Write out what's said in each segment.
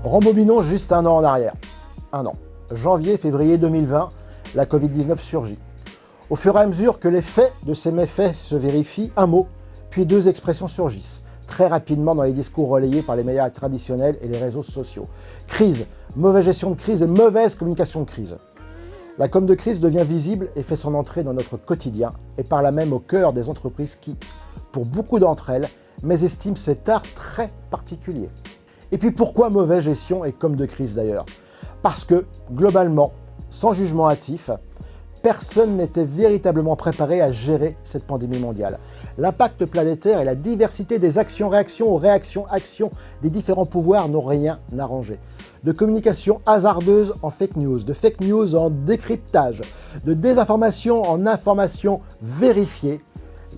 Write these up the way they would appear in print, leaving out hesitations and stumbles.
Rembobinons juste un an en arrière. Un an. Janvier-février 2020, la Covid-19 surgit. Au fur et à mesure que les faits de ces méfaits se vérifient, un mot, puis deux expressions surgissent, très rapidement dans les discours relayés par les médias traditionnels et les réseaux sociaux. Crise, mauvaise gestion de crise et mauvaise communication de crise. La com de crise devient visible et fait son entrée dans notre quotidien, et par là même au cœur des entreprises qui, pour beaucoup d'entre elles, mésestiment cet art très particulier. Et puis pourquoi mauvaise gestion et com de crise d'ailleurs? Parce que, globalement, sans jugement hâtif, personne n'était véritablement préparé à gérer cette pandémie mondiale. L'impact planétaire et la diversité des actions-réactions aux réactions-actions des différents pouvoirs n'ont rien arrangé. De communication hasardeuse en fake news, de fake news en décryptage, de désinformation en information vérifiée,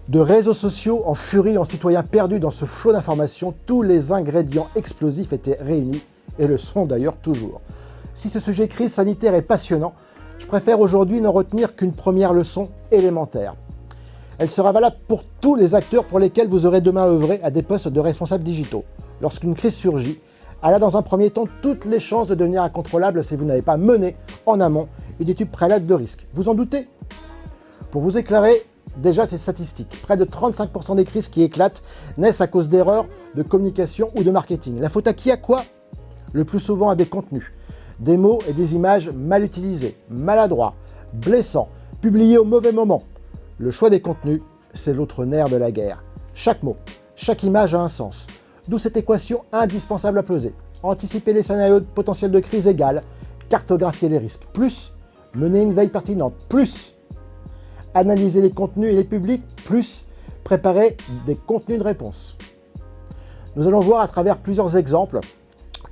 de réseaux sociaux en furie en citoyens perdus dans ce flot d'informations, tous les ingrédients explosifs étaient réunis et le sont d'ailleurs toujours. Si ce sujet crise sanitaire est passionnant, je préfère aujourd'hui ne retenir qu'une première leçon élémentaire. Elle sera valable pour tous les acteurs pour lesquels vous aurez demain œuvré à des postes de responsables digitaux. Lorsqu'une crise surgit, elle a dans un premier temps toutes les chances de devenir incontrôlable si vous n'avez pas mené en amont une étude préalable de risque. Vous en doutez? Pour vous éclairer, déjà ces statistiques. Près de 35% des crises qui éclatent naissent à cause d'erreurs de communication ou de marketing. La faute à qui, à quoi? Le plus souvent à des contenus. Des mots et des images mal utilisés, maladroits, blessants, publiés au mauvais moment. Le choix des contenus, c'est l'autre nerf de la guerre. Chaque mot, chaque image a un sens. D'où cette équation indispensable à peser. Anticiper les scénarios potentiels de crise égale cartographier les risques, plus mener une veille pertinente, plus analyser les contenus et les publics, plus préparer des contenus de réponse. Nous allons voir à travers plusieurs exemples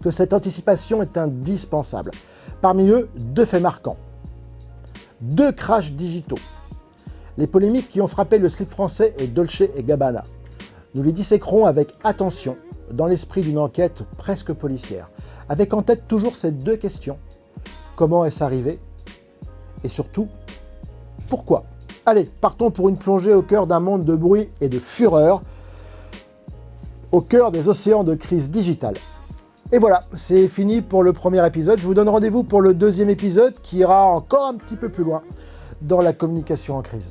que cette anticipation est indispensable. Parmi eux, deux faits marquants. Deux crashs digitaux. Les polémiques qui ont frappé le slip français et Dolce & Gabbana. Nous les disséquerons avec attention, dans l'esprit d'une enquête presque policière, avec en tête toujours ces deux questions. Comment est-ce arrivé? Et surtout, pourquoi? Allez, partons pour une plongée au cœur d'un monde de bruit et de fureur, au cœur des océans de crise digitale. Et voilà, c'est fini pour le premier épisode. Je vous donne rendez-vous pour le deuxième épisode qui ira encore un petit peu plus loin dans la communication en crise.